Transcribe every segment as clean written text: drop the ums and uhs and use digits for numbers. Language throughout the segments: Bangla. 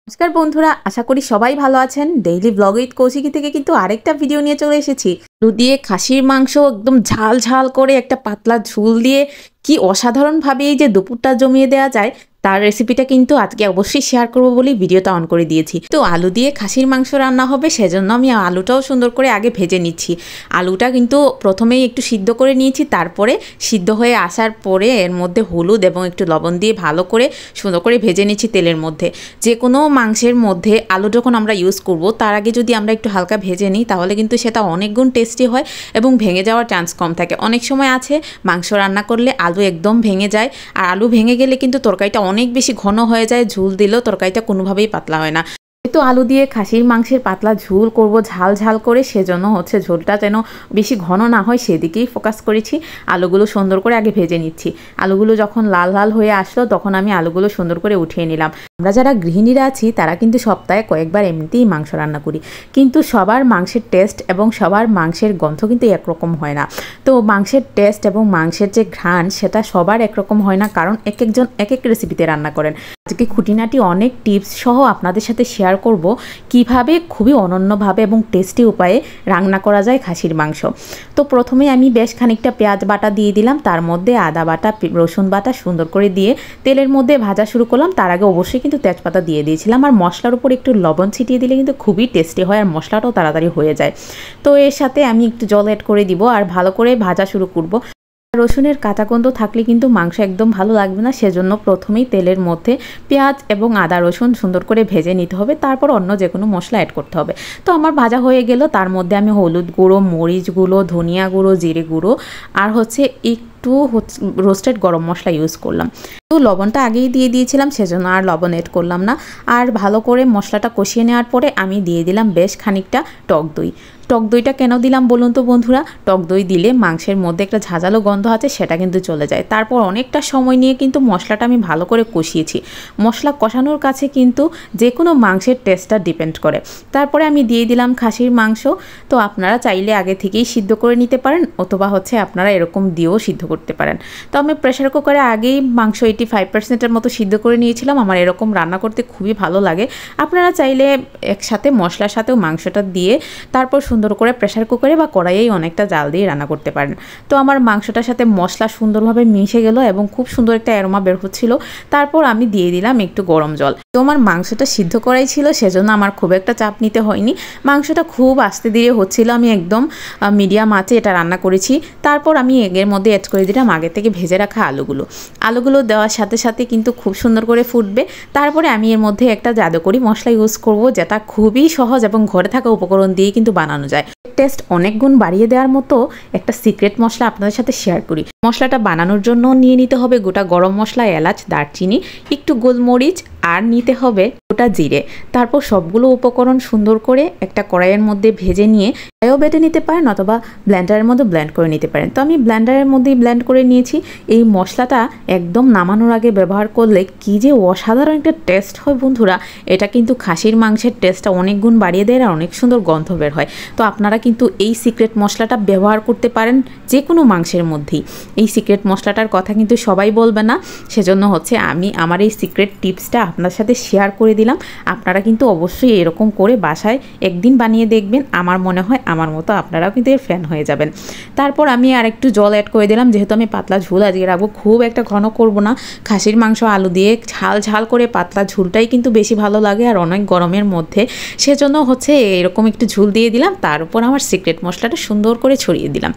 নমস্কার বন্ধুরা, আশা করি সবাই ভালো আছেন। ডেইলি ব্লগ উইথ কৌশিকী থেকে কিন্তু আরেকটা ভিডিও নিয়ে চলে এসেছি। আলু দিয়ে খাসির মাংস একদম ঝাল ঝাল করে একটা পাতলা ঝোল দিয়ে কি অসাধারণভাবে এই যে দুপুরটা জমিয়ে দেওয়া যায়, তার রেসিপিটা কিন্তু আজকে অবশ্যই শেয়ার করব বলেই ভিডিওটা অন করে দিয়েছি। তো আলু দিয়ে খাসির মাংস রান্না হবে, সেজন্য আমি আলুটাও সুন্দর করে আগে ভেজে নিচ্ছি। আলুটা কিন্তু প্রথমেই একটু সিদ্ধ করে নিয়েছি, তারপরে সিদ্ধ হয়ে আসার পরে এর মধ্যে হলুদ এবং একটু লবণ দিয়ে ভালো করে সুন্দর করে ভেজে নিচ্ছি তেলের মধ্যে। যে কোনো মাংসের মধ্যে আলু যখন আমরা ইউজ করব, তার আগে যদি আমরা একটু হালকা ভেজে নিই তাহলে কিন্তু সেটা অনেক গুণ টেস্টি হয় এবং ভেঙে যাওয়ার চান্স কম থাকে। অনেক সময় আছে মাংস রান্না করলে আলু একদম ভেঙে যায়, আর আলু ভেঙে গেলে কিন্তু তরকারিটা অনেক বেশি ঘন হয়ে যায়, ঝোল দিলেও তরকারিটা কোনোভাবেই পাতলা হয় না। যেহেতু আলু দিয়ে খাসির মাংসের পাতলা ঝোল করব ঝাল ঝাল করে, সেজন্য ঝোলটা যেন বেশি ঘন না হয় সেদিকেই ফোকাস করেছি। আলুগুলো সুন্দর করে আগে ভেজে নিচ্ছি। আলুগুলো যখন লাল লাল হয়ে আসলো তখন আমি আলুগুলো সুন্দর করে উঠিয়ে নিলাম। আমরা যারা গৃহিণীরা আছি তারা কিন্তু সপ্তাহে কয়েকবার এমনিতেই মাংস রান্না করি, কিন্তু সবার মাংসের টেস্ট এবং সবার মাংসের গন্ধ কিন্তু একরকম হয় না। তো মাংসের টেস্ট এবং মাংসের যে ঘ্রাণ সেটা সবার একরকম হয় না, কারণ এক একজন এক এক রেসিপিতে রান্না করেন। আজকে খুঁটিনাটি অনেক টিপস সহ আপনাদের সাথে শেয়ার করব কিভাবে খুবই অনন্যভাবে এবং টেস্টি উপায়ে রান্না করা যায় খাসির মাংস। তো প্রথমে আমি বেশ খানিকটা পেঁয়াজ বাটা দিয়ে দিলাম, তার মধ্যে আদা বাটা, রসুন বাটা সুন্দর করে দিয়ে তেলের মধ্যে ভাজা শুরু করলাম। তার আগে অবশ্যই কিন্তু তেজপাতা দিয়ে দিয়েছিলাম, আর মশলার উপর একটু লবণ ছিটিয়ে দিলে কিন্তু খুবই টেস্টি হয় আর মশলাটাও তাড়াতাড়ি হয়ে যায়। তো এর সাথে আমি একটু জল অ্যাড করে দিব আর ভালো করে ভাজা শুরু করব। রসুনের কাঁচা গন্ধ থাকলে কিন্তু মাংস একদম ভালো লাগবে না, সেজন্য প্রথমেই তেলের মধ্যে পেঁয়াজ এবং আদা রসুন সুন্দর করে ভেজে নিতে হবে, তারপর অন্য যে কোনো মশলা অ্যাড করতে হবে। তো আমার ভাজা হয়ে গেল, তার মধ্যে আমি হলুদ গুঁড়ো, মরিচ গুঁড়ো, ধনিয়া গুঁড়ো, জিরে গুঁড়ো আর একটু রোস্টেড গরম মশলা ইউজ করলাম। তো লবণটা আগেই দিয়ে দিয়েছিলাম, সেজন্য আর লবণ অ্যাড করলাম না। আর ভালো করে মশলাটা কষিয়ে নেওয়ার পরে আমি দিয়ে দিলাম বেশ খানিকটা টক দই। টক দইটা কেন দিলাম বলুন তো বন্ধুরা? টক দই দিলে মাংসের মধ্যে একটা ঝাঁঝালো গন্ধ আছে, সেটা কিন্তু চলে যায়। তারপর অনেকটা সময় নিয়ে কিন্তু মশলাটা আমি ভালো করে কষিয়েছি। মশলা কষানোর কাছে কিন্তু যে কোনো মাংসের টেস্টটা ডিপেন্ড করে। তারপরে আমি দিয়ে দিলাম খাসির মাংস। তো আপনারা চাইলে আগে থেকেই সিদ্ধ করে নিতে পারেন, অথবা আপনারা এরকম দিয়েও সিদ্ধ করতে পারেন। তো আমি প্রেশার কুকারে আগেই মাংস 85%-এর মতো সিদ্ধ করে নিয়েছিলাম। আমার এরকম রান্না করতে খুবই ভালো লাগে। আপনারা চাইলে একসাথে মশলার সাথেও মাংসটা দিয়ে তারপর সুন্দর করে প্রেশার কুকারে বা কড়াইয়েই অনেকটা জাল দিয়ে রান্না করতে পারেন। তো আমার মাংসটার সাথে মশলা সুন্দরভাবে মিশে গেল এবং খুব সুন্দর একটা অ্যারোমা বের হচ্ছিল। তারপর আমি দিয়ে দিলাম একটু গরম জল। তো আমার মাংসটা সিদ্ধ করাই ছিল, সেজন্য আমার খুব একটা চাপ নিতে হয়নি। মাংসটা খুব আস্তে ধীরে হচ্ছিল, আমি একদম মিডিয়াম আঁচে এটা রান্না করেছি। তারপর আমি এর মধ্যে অ্যাড করে দিলাম আগে থেকে ভেজে রাখা আলুগুলো দেওয়ার সাথে সাথে কিন্তু খুব সুন্দর করে ফুটবে। তারপরে আমি এর মধ্যে একটা জাদুকরি মশলা ইউজ করব, যেটা খুবই সহজ এবং ঘরে থাকা উপকরণ দিয়ে কিন্তু বানানো যায়। টেস্ট অনেক গুণ বাড়িয়ে দেওয়ার মতো একটা সিক্রেট মশলা আপনাদের সাথে শেয়ার করি। মশলাটা বানানোর জন্য নিয়ে নিতে হবে গোটা গরম মশলা, এলাচ, দারচিনি, একটু গোলমরিচ আর নিতে হবে গোটা জিরে। তারপর সবগুলো উপকরণ সুন্দর করে একটা কড়াইয়ের মধ্যে ভেজে নিয়ে কড়াইও বেটে নিতে পারেন অথবা ব্লেন্ডারের মধ্যে ব্লেন্ড করে নিতে পারেন। তো আমি ব্লেন্ডারের মধ্যেই ব্লেন্ড করে নিয়েছি। এই মশলাটা একদম নামানোর আগে ব্যবহার করলে কি যে অসাধারণ একটা টেস্ট হয় বন্ধুরা! এটা কিন্তু খাসির মাংসের টেস্টটা অনেক গুণ বাড়িয়ে দেয় আর অনেক সুন্দর গন্ধ বের হয়। তো আপনারা কিন্তু এই সিক্রেট মশলাটা ব্যবহার করতে পারেন যে কোনো মাংসের মধ্যেই। এই সিক্রেট মশলাটার কথা কিন্তু সবাই বলবে না, সেজন্য আমি আমার এই সিক্রেট টিপসটা আপনার সাথে শেয়ার করে দিলাম। আপনারা কিন্তু অবশ্যই এরকম করে বাসায় একদিন বানিয়ে দেখবেন। আমার মনে হয় আমার মতো আপনারাও কিন্তু এর ফ্যান হয়ে যাবেন। তারপর আমি আর একটু জল অ্যাড করে দিলাম, যেহেতু আমি পাতলা ঝোল আজকে রাখবো, খুব একটা ঘন করব না। খাসির মাংস আলু দিয়ে ঝাল ঝাল করে পাতলা ঝোলটাই কিন্তু বেশি ভালো লাগে আর অনেক গরমের মধ্যে, সেজন্য এরকম একটু ঝোল দিয়ে দিলাম। তার উপর আমার সিক্রেট মশলাটা সুন্দর করে ছড়িয়ে দিলাম।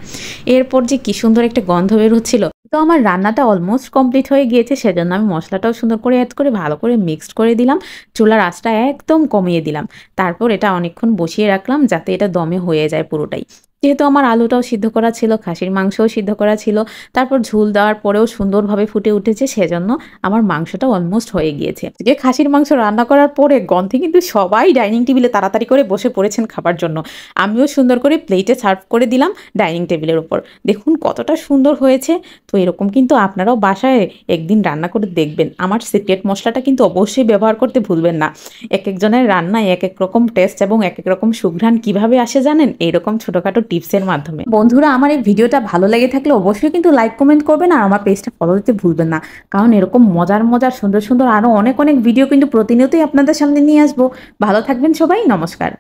এরপর যে কি সুন্দর একটা গন্ধ বের হচ্ছিল। তো আমার রান্নাটা অলমোস্ট কমপ্লিট হয়ে গিয়েছে, সেজন্য আমি মশলাটাও সুন্দর করে অ্যাড করে ভালো করে মিক্সড করে দিলাম। চুলার আঁচটা একদম কমিয়ে দিলাম। তারপর এটা অনেকক্ষণ বসিয়ে রাখলাম যাতে এটা দমে হয়ে যায় পুরোটাই। যেহেতু আমার আলুটাও সিদ্ধ করা ছিল, খাসির মাংসও সিদ্ধ করা ছিল, তারপর ঝোল দেওয়ার পরেও সুন্দরভাবে ফুটে উঠেছে, সেজন্য আমার মাংসটা অলমোস্ট হয়ে গিয়েছে। যে খাসির মাংস রান্না করার পরে গন্ধে কিন্তু সবাই ডাইনিং টেবিলে তাড়াতাড়ি করে বসে পড়েছেন খাবার জন্য। আমিও সুন্দর করে প্লেটে সার্ভ করে দিলাম ডাইনিং টেবিলের উপর। দেখুন কতটা সুন্দর হয়েছে। তো এরকম কিন্তু আপনারাও বাসায় একদিন রান্না করে দেখবেন। আমার সিক্রেট মশলাটা কিন্তু অবশ্যই ব্যবহার করতে ভুলবেন না। এক একজনের রান্নায় এক এক রকম টেস্ট এবং এক এক রকম সুঘ্রাণ কিভাবে আসে জানেন? এইরকম ছোটোখাটো টিপসের মাধ্যমে। বন্ধুরা, আমার এই ভিডিওটা ভালো লেগে থাকলে অবশ্যই কিন্তু লাইক কমেন্ট করবেন আর আমার পেজটা ফলো দিতে ভুলবেন না, কারণ এরকম মজার মজার সুন্দর সুন্দর আরো অনেক অনেক ভিডিও কিন্তু প্রতিনিয়তই আপনাদের সামনে নিয়ে আসবো। ভালো থাকবেন সবাই, নমস্কার।